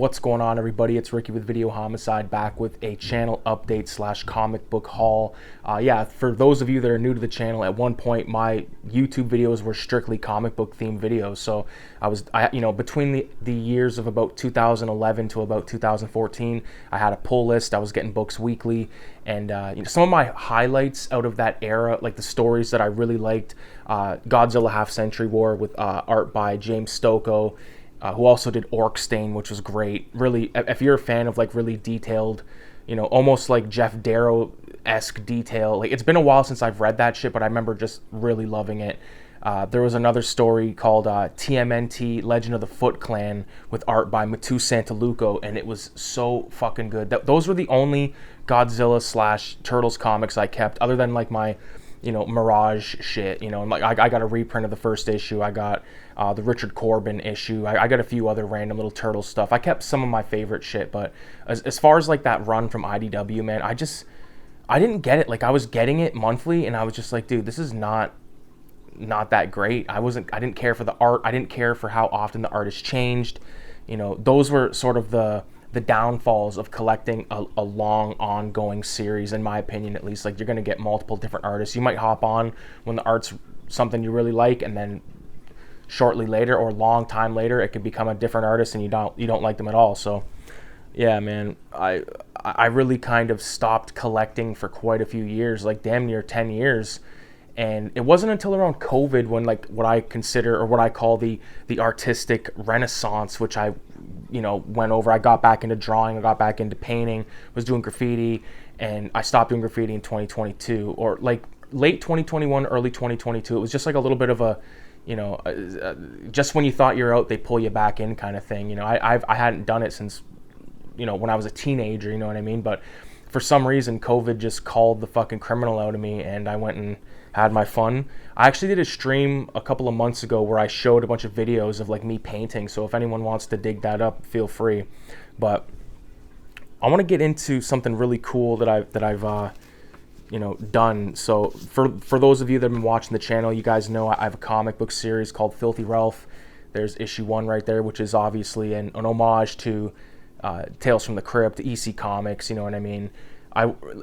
What's going on, everybody? It's Ricky with Videohomicide, back with a channel update slash comic book haul. Yeah, for those of you that are new to the channel, at one point my YouTube videos were strictly comic book themed videos. So between the years of about 2011 to about 2014, I had a pull list. I was getting books weekly, and some of my highlights out of that era, like the stories that I really liked, Godzilla Half Century War with art by James Stokoe, who also did Orc Stain, which was great. Really, if you're a fan of like really detailed, almost like Jeff Darrow-esque detail, like it's been a while since I've read that shit, but I remember just really loving it. There was another story called TMNT Legend of the Foot Clan with art by Matu Santaluco, and it was so fucking good. Those were the only Godzilla slash Turtles comics I kept, other than like my Mirage shit, and like I got a reprint of the first issue. I got the Richard Corbin issue. I got a few other random little Turtle stuff. I kept some of my favorite shit, but as far as like that run from IDW, man, I didn't get it. Like I was getting it monthly, and I was just like, dude, this is not that great. I didn't care for the art. I didn't care for how often the art has changed. Those were sort of the downfalls of collecting a long ongoing series, in my opinion, at least. Like, you're going to get multiple different artists. You might hop on when the art's something you really like, and then shortly later or a long time later it could become a different artist and you don't like them at all. So yeah, man, I really kind of stopped collecting for quite a few years, like damn near 10 years. And it wasn't until around COVID when, like, what I consider, or what I call the artistic renaissance, which I went over. I got back into drawing, I got back into painting, was doing graffiti, and I stopped doing graffiti in 2022, or like late 2021, early 2022. It was just like a little bit of a, just when you thought you're out, they pull you back in kind of thing. I hadn't done it since, when I was a teenager, you know what I mean? But for some reason, COVID just called the fucking criminal out of me, and I went and had my fun. I actually did a stream a couple of months ago where I showed a bunch of videos of like me painting, so if anyone wants to dig that up, feel free. But I want to get into something really cool that I've done. So for those of you that have been watching the channel, you guys know I have a comic book series called Filthy Ralph. There's issue 1 right there, which is obviously an homage to Tales from the Crypt, EC Comics, you know what I mean?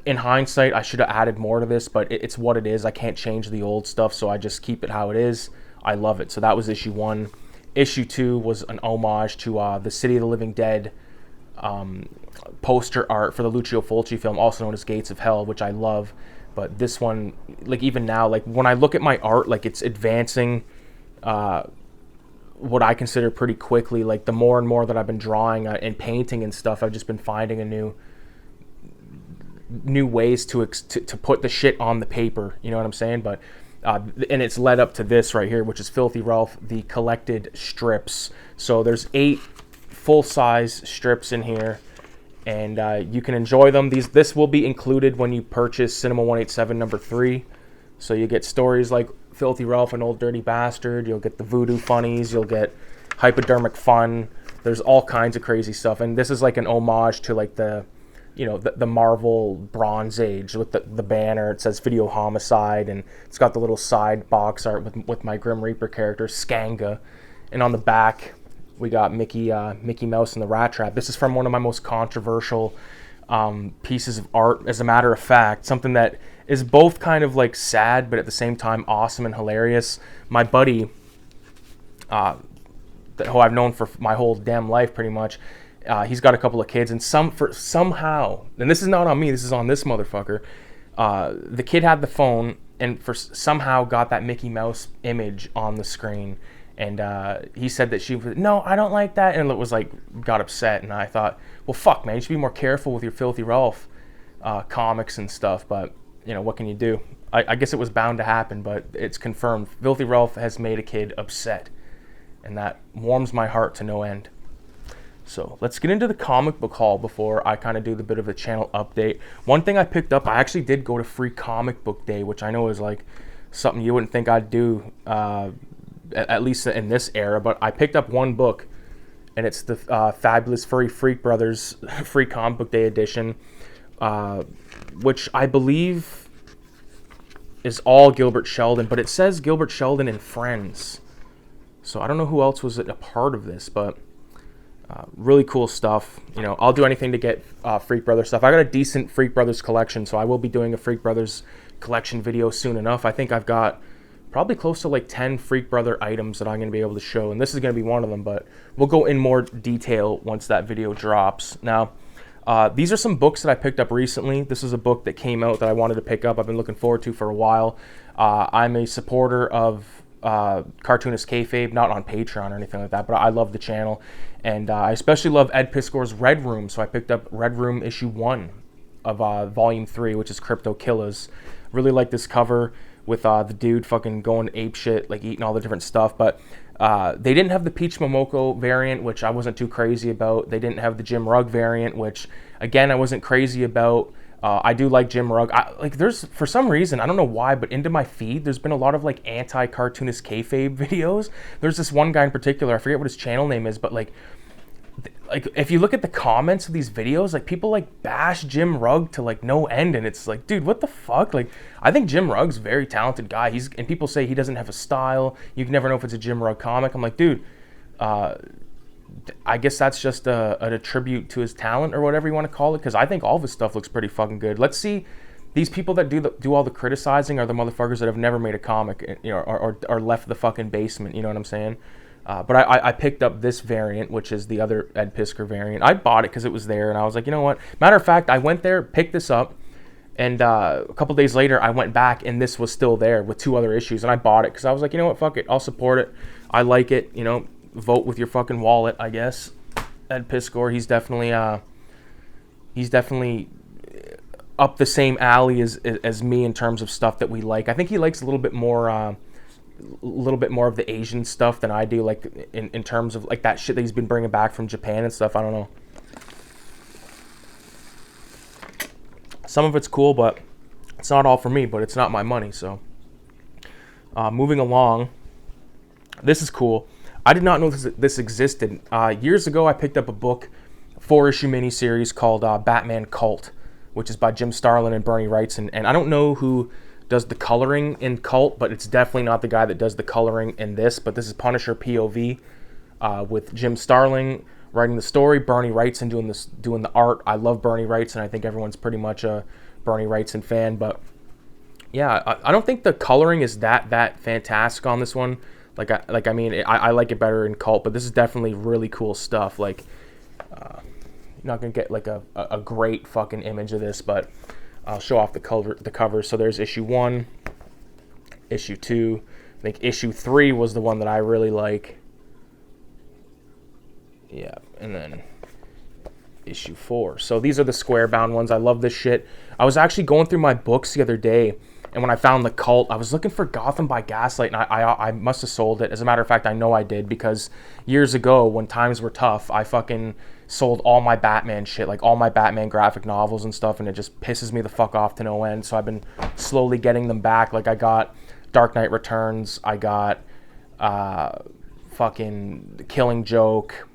In hindsight, I should have added more to this, but it's what it is. I can't change the old stuff, so I just keep it how it is. I love it. So that was issue 1. Issue 2 was an homage to the City of the Living Dead poster art for the Lucio Fulci film, also known as Gates of Hell, which I love. But this one, like even now, like when I look at my art, like it's advancing what I consider pretty quickly. Like the more and more that I've been drawing and painting and stuff, I've just been finding a new ways to put the shit on the paper, you know what I'm saying? But and it's led up to this right here, which is Filthy Ralph, the collected strips. So there's 8 full-size strips in here, and you can enjoy them. This will be included when you purchase Cinema 187 number 3. So you get stories like Filthy Ralph and Old Dirty Bastard, you'll get the Voodoo Funnies, you'll get Hypodermic Fun. There's all kinds of crazy stuff, and this is like an homage to like the Marvel Bronze Age with the banner. It says Videohomicide, and it's got the little side box art with my Grim Reaper character Skanga, and on the back we got Mickey Mouse and the Rat Trap. This is from one of my most controversial pieces of art, as a matter of fact, something that is both kind of like sad but at the same time awesome and hilarious. My buddy, who I've known for my whole damn life pretty much, he's got a couple of kids, and somehow, and this is not on me, this is on this motherfucker, the kid had the phone and somehow got that Mickey Mouse image on the screen, and he said that she was, no, I don't like that, and it was like, got upset, and I thought, well, fuck, man, you should be more careful with your Filthy Ralph comics and stuff. But what can you do? I guess it was bound to happen, but it's confirmed. Filthy Ralph has made a kid upset, and that warms my heart to no end. So let's get into the comic book haul before I kind of do the bit of a channel update. One thing I picked up, I actually did go to Free Comic Book Day, which I know is like something you wouldn't think I'd do, at least in this era, but I picked up one book, and it's the Fabulous Furry Freak Brothers Free Comic Book Day edition, which I believe is all Gilbert Sheldon, but it says Gilbert Sheldon and Friends. So I don't know who else was a part of this, but Really cool stuff. You know, I'll do anything to get Freak Brothers stuff. I got a decent Freak Brothers collection, so I will be doing a Freak Brothers collection video soon enough. I think I've got probably close to like 10 Freak Brother items that I'm going to be able to show, and this is going to be one of them, but we'll go in more detail once that video drops. Now, these are some books that I picked up recently. This is a book that came out that I wanted to pick up. I've been looking forward to for a while. I'm a supporter of Cartoonist Kayfabe, not on Patreon or anything like that, but I love the channel, and I especially love Ed Piskor's Red Room, so I picked up Red Room issue 1 of volume 3, which is Crypto Killers. Really like this cover with the dude fucking going apeshit, like eating all the different stuff, but they didn't have the Peach Momoko variant, which I wasn't too crazy about. They didn't have the Jim Rugg variant, which again I wasn't crazy about. I do like Jim Rugg. Like, there's, for some reason, I don't know why, but into my feed, there's been a lot of, like, anti-cartoonist kayfabe videos. There's this one guy in particular, I forget what his channel name is, but, like, if you look at the comments of these videos, like, people, like, bash Jim Rugg to, like, no end, and it's like, dude, what the fuck? Like, I think Jim Rugg's a very talented guy. And people say he doesn't have a style. You can never know if it's a Jim Rugg comic. I'm like, dude, I guess that's just a tribute to his talent or whatever you want to call it, because I think all of his stuff looks pretty fucking good. Let's see, these people that do all the criticizing are the motherfuckers that have never made a comic, you know, or left the fucking basement, you know what I'm saying? But I picked up this variant, which is the other Ed Piskor variant. I bought it because it was there, and I was like, you know what? Matter of fact, I went there, picked this up, and a couple days later, I went back, and this was still there with 2 other issues, and I bought it because I was like, you know what? Fuck it, I'll support it. I like it, you know. Vote with your fucking wallet, I guess. Ed Piskor, he's definitely up the same alley as me in terms of stuff that we like. I think he likes a little bit more of the Asian stuff than I do, like in terms of like that shit that he's been bringing back from Japan and stuff. I don't know. Some of it's cool, but it's not all for me. But it's not my money, so. Moving along, this is cool. I did not know this existed. Years ago, I picked up a book, 4-issue miniseries called Batman Cult, which is by Jim Starlin and Bernie Wrightson. And I don't know who does the coloring in Cult, but it's definitely not the guy that does the coloring in this. But this is Punisher POV with Jim Starlin writing the story, Bernie Wrightson doing the art. I love Bernie Wrightson. I think everyone's pretty much a Bernie Wrightson fan. But yeah, I don't think the coloring is that fantastic on this one. I mean, I like it better in Cult, but this is definitely really cool stuff. Like, you're not gonna get like a great fucking image of this, but I'll show off the cover. So there's issue 1, issue 2. I think issue 3 was the one that I really like. Yeah, and then issue 4. So these are the square bound ones. I love this shit. I was actually going through my books the other day, and when I found the Cult, I was looking for Gotham by Gaslight, and I must have sold it. As a matter of fact, I know I did, because years ago, when times were tough, I fucking sold all my Batman shit, like all my Batman graphic novels and stuff, and it just pisses me the fuck off to no end. So I've been slowly getting them back. Like, I got Dark Knight Returns, I got fucking Killing Joke,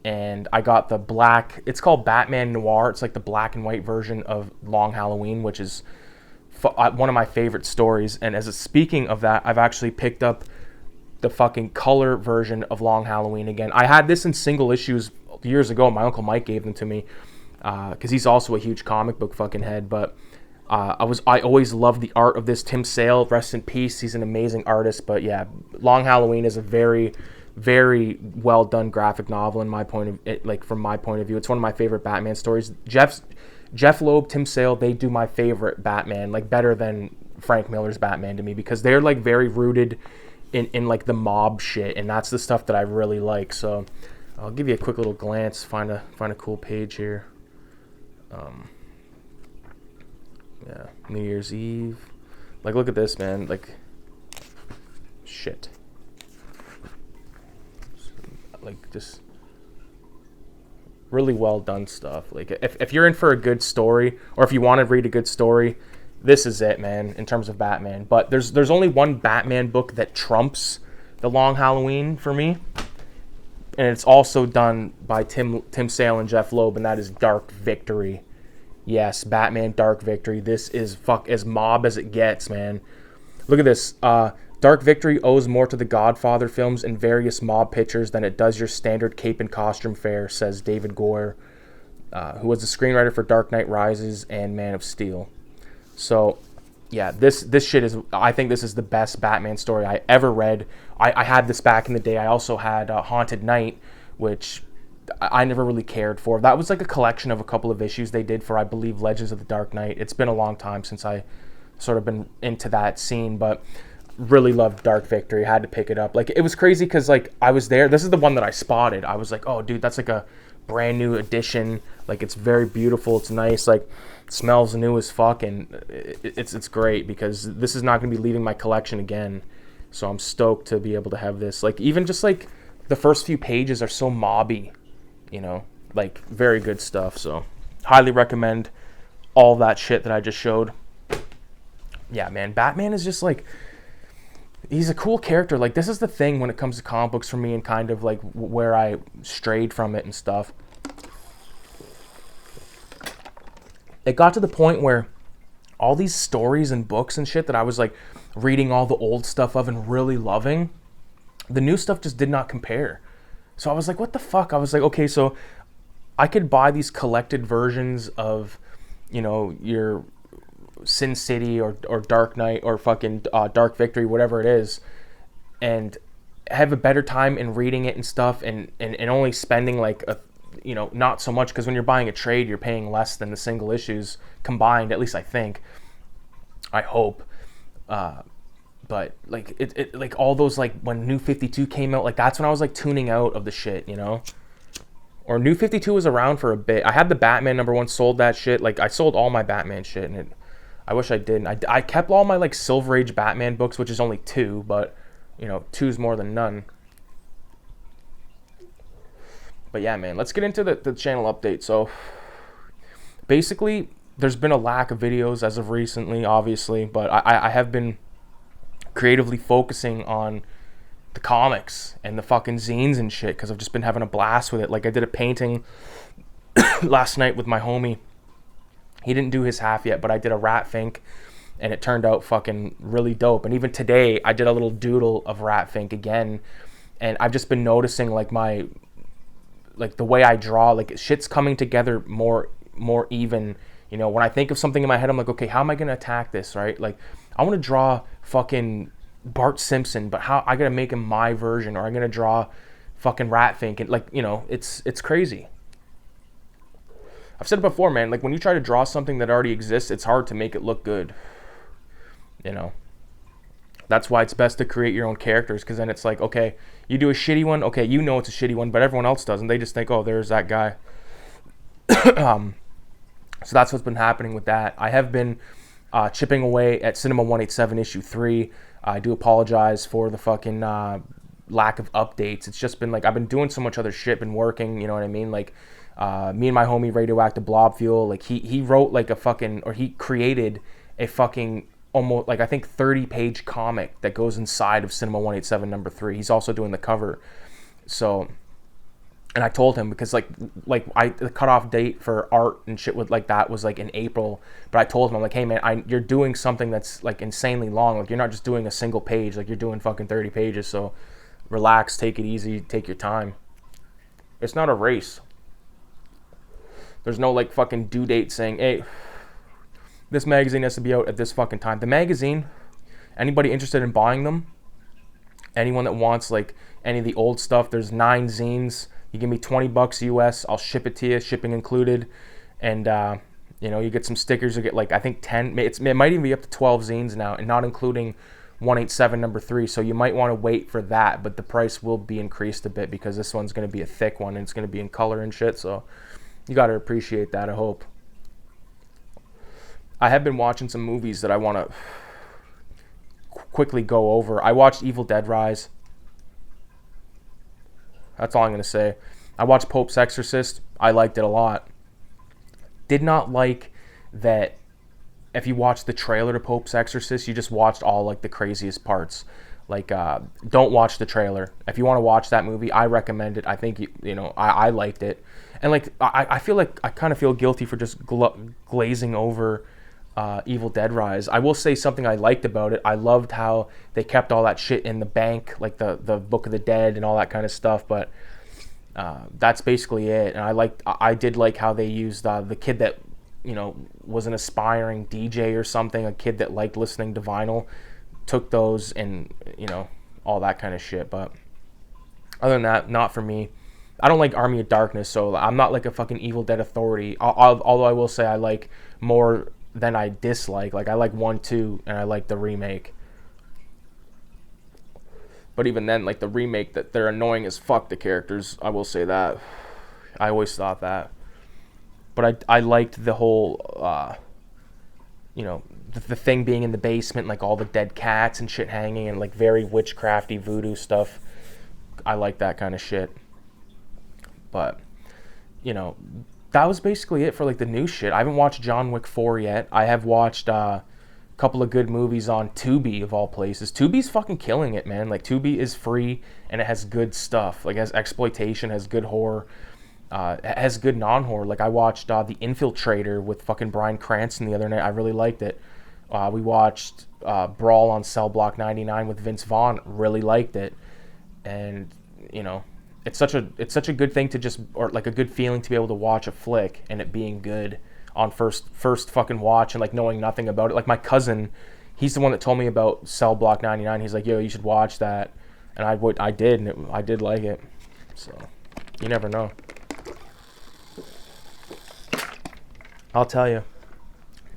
and I got the black, it's called Batman Noir. It's like the black and white version of Long Halloween, which is one of my favorite stories. And speaking of that, I've actually picked up the fucking color version of Long Halloween again. I had this in single issues years ago. My Uncle Mike gave them to me because he's also a huge comic book fucking head. But I always loved the art of this. Tim Sale, rest in peace. He's an amazing artist. But yeah, Long Halloween is a very, very well done graphic novel in my from my point of view. It's one of my favorite Batman stories. Jeff Loeb, Tim Sale, they do my favorite Batman, like better than Frank Miller's Batman to me, because they're like very rooted in like the mob shit, and that's the stuff that I really like. So I'll give you a quick little glance, find a cool page here. Yeah, New Year's Eve. Like, look at this, man. Like, shit. Like, just really well done stuff. Like, if you're in for a good story, or if you want to read a good story, this is it, man, in terms of Batman. But there's only one Batman book that trumps the Long Halloween for me, and it's also done by Tim Sale and Jeff Loeb, and that is Dark Victory. Yes, Batman Dark Victory. This is as mob as it gets, man. Look at this. Dark Victory owes more to the Godfather films and various mob pictures than it does your standard cape and costume fare, says David Gore, who was the screenwriter for Dark Knight Rises and Man of Steel. So, yeah, this shit is, I think this is the best Batman story I ever read. I had this back in the day. I also had Haunted Knight, which I never really cared for. That was like a collection of a couple of issues they did for, I believe, Legends of the Dark Knight. It's been a long time since I sort of been into that scene, but really loved Dark Victory. Had to pick it up. Like, it was crazy because, like, I was there. This is the one that I spotted. I was like, oh, dude, that's like a brand new edition. Like, it's very beautiful. It's nice. Like, it smells new as fuck, and it's great because this is not going to be leaving my collection again. So I'm stoked to be able to have this. Like, even just, like, the first few pages are so mobby, you know? Like, very good stuff. So, highly recommend all that shit that I just showed. Yeah, man, Batman is just, like, he's a cool character. Like, this is the thing when it comes to comic books for me, and kind of like where I strayed from it and stuff. It got to the point where all these stories and books and shit that I was like reading all the old stuff of and really loving, the new stuff just did not compare. So I was like, what the fuck? I was like, okay, so I could buy these collected versions of, you know, your Sin City or Dark Knight or fucking Dark Victory, whatever it is, and have a better time in reading it and stuff, and only spending like a, you know, not so much, because when you're buying a trade, you're paying less than the single issues combined, at least I think, I hope. But like it like all those, like when New 52 came out, like that's when I was like tuning out of the shit, you know. Or New 52 was around for a bit. I had the Batman #1, sold that shit. Like, I sold all my Batman shit, and I wish I didn't. I kept all my, like, Silver Age Batman books, which is only 2, but, you know, 2's more than none. But yeah, man, let's get into the channel update. So, basically, there's been a lack of videos as of recently, obviously, but I have been creatively focusing on the comics and the fucking zines and shit, because I've just been having a blast with it. Like, I did a painting last night with my homie. He didn't do his half yet, but I did a Rat Fink, and it turned out fucking really dope. And even today, I did a little doodle of Rat Fink again, and I've just been noticing, like, the way I draw, like, shit's coming together more even. You know, when I think of something in my head, I'm like, okay, how am I gonna attack this, right? Like, I want to draw fucking Bart Simpson, but how I gotta make him my version, or I'm gonna draw fucking Rat Fink, and, like, you know, it's crazy. I've said it before, man, like, when you try to draw something that already exists, it's hard to make it look good, you know. That's why it's best to create your own characters, because then it's like, okay, you do a shitty one, okay, you know it's a shitty one, but everyone else doesn't. They just think, oh, there's that guy. So that's what's been happening with that. I have been chipping away at Cinema 187 issue 3. I do apologize for the fucking lack of updates. It's just been like, I've been doing so much other shit, been working, you know what I mean? Like, me and my homie Radioactive Blob Fuel, like, he wrote like a fucking, or he created a fucking almost, like, I think 30-page comic that goes inside of Cinema 187 number 3. He's also doing the cover. So, and I told him, because like the cutoff date for art and shit with like that was like in April, but I told him, I'm like, hey man, you're doing something that's like insanely long. Like, you're not just doing a single page, like, you're doing fucking 30 pages. So relax, take it easy, take your time. It's not a race. There's no like fucking due date saying, hey, this magazine has to be out at this fucking time. The magazine, anybody interested in buying them, anyone that wants like any of the old stuff, there's 9 zines. You give me $20 US, I'll ship it to you, shipping included. And you know, you get some stickers, you get like, I think 10, it might even be up to 12 zines now, and not including 187 number 3. So you might want to wait for that, but the price will be increased a bit, because this one's going to be a thick one, and it's going to be in color and shit. So you got to appreciate that, I hope. I have been watching some movies that I want to quickly go over. I watched Evil Dead Rise. That's all I'm going to say. I watched Pope's Exorcist. I liked it a lot. Did not like that if you watch the trailer to Pope's Exorcist, you just watched all like the craziest parts. Like, don't watch the trailer. If you want to watch that movie, I recommend it. I think, you know, I liked it. And like, I feel like I kind of feel guilty for just glazing over Evil Dead Rise. I will say something I liked about it. I loved how they kept all that shit in the bank, like the Book of the Dead and all that kind of stuff, but that's basically it. And I did like how they used the kid that, you know, was an aspiring DJ or something, a kid that liked listening to vinyl, took those and, you know, all that kind of shit. But other than that, not for me. I don't like Army of Darkness, so I'm not like a fucking Evil Dead authority. Although I will say I like more than I dislike. Like I like 1, 2, and I like the remake. But even then, like the remake, that they're annoying as fuck, the characters. I will say that. I always thought that. But I liked the whole, you know, the thing being in the basement, like all the dead cats and shit hanging, and like very witchcrafty voodoo stuff. I like that kind of shit. But, you know, that was basically it for like the new shit. I haven't watched John Wick 4 yet. I have watched a couple of good movies on Tubi, of all places. Tubi's fucking killing it, man. Like Tubi is free and it has good stuff. Like it has exploitation, has good horror, it has good non-horror. Like I watched The Infiltrator with fucking Bryan Cranston the other night. I really liked it. We watched Brawl on Cell Block 99 with Vince Vaughn. Really liked it. And, you know, it's such a good thing to just, or like a good feeling to be able to watch a flick and it being good on first fucking watch and like knowing nothing about it. Like my cousin, he's the one that told me about Cell Block 99. He's like, yo, you should watch that. And I did, and I did like it. So you never know. I'll tell you,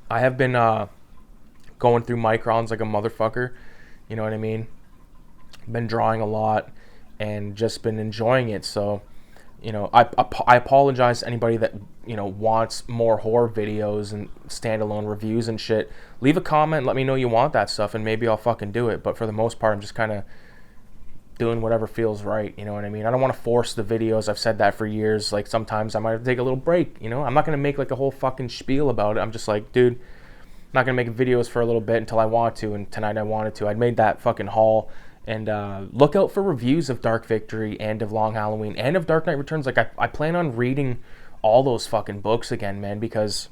I have been going through microns like a motherfucker. You know what I mean? Been drawing a lot and just been enjoying it. So, you know, I apologize to anybody that, you know, wants more horror videos and standalone reviews and shit. Leave a comment, let me know you want that stuff, and maybe I'll fucking do it. But for the most part, I'm just kind of doing whatever feels right. You know what I mean? I don't want to force the videos. I've said that for years. Like sometimes I might have to take a little break. You know, I'm not gonna make like a whole fucking spiel about it. I'm just like, dude, I'm not gonna make videos for a little bit until I want to. And tonight I wanted to. I made that fucking haul. And look out for reviews of Dark Victory and of Long Halloween and of Dark Knight Returns. Like I plan on reading all those fucking books again, man, because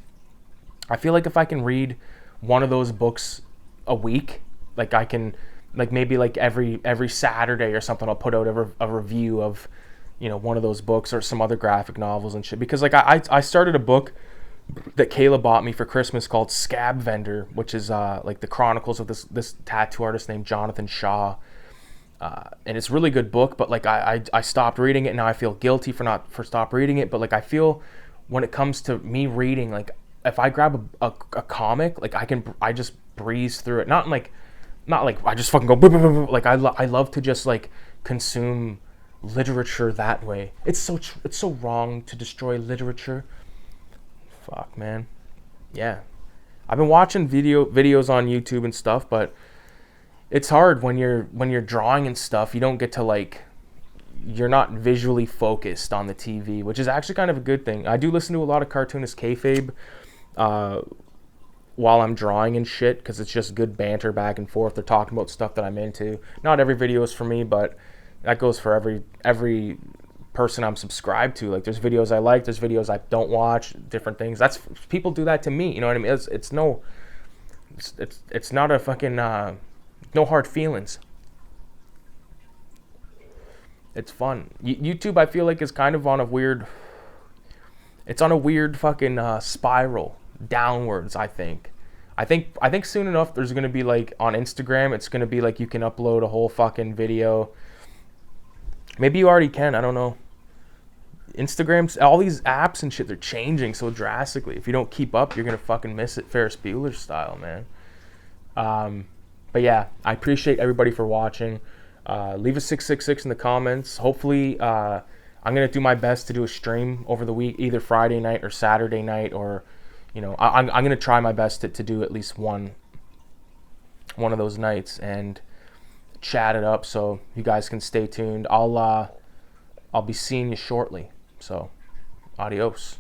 I feel like if I can read one of those books a week, like I can, like maybe like every Saturday or something, I'll put out a review of, you know, one of those books or some other graphic novels and shit. Because like I started a book that Kayla bought me for Christmas called Scab Vendor, which is like the chronicles of this tattoo artist named Jonathan Shaw. And it's a really good book, but like I stopped reading it. Now I feel guilty for stop reading it. But like I feel when it comes to me reading, like if I grab a comic, like I just breeze through it. Not like I just fucking go like I love to just like consume literature that way. It's so wrong to destroy literature. Fuck, man. Yeah, I've been watching videos on YouTube and stuff, but it's hard when you're drawing and stuff. You don't get to like, you're not visually focused on the TV, which is actually kind of a good thing. I do listen to a lot of cartoonist kayfabe while I'm drawing and shit, because it's just good banter back and forth. They're talking about stuff that I'm into. Not every video is for me, but that goes for every person I'm subscribed to. Like there's videos I like, there's videos I don't watch, different things. That's, people do that to me, you know what I mean? It's not a fucking no hard feelings. It's fun. YouTube, I feel like, is kind of on a weird, it's on a weird fucking spiral downwards. I think soon enough there's gonna be like on Instagram, it's gonna be like you can upload a whole fucking video. Maybe you already can, I don't know. Instagram's, all these apps and shit, they're changing so drastically. If you don't keep up, you're gonna fucking miss it, Ferris Bueller style, man. But yeah, I appreciate everybody for watching. Leave a 666 in the comments. Hopefully, I'm going to do my best to do a stream over the week, either Friday night or Saturday night, or, you know, I'm going to try my best to do at least one of those nights and chat it up, so you guys can stay tuned. I'll be seeing you shortly. So, adios.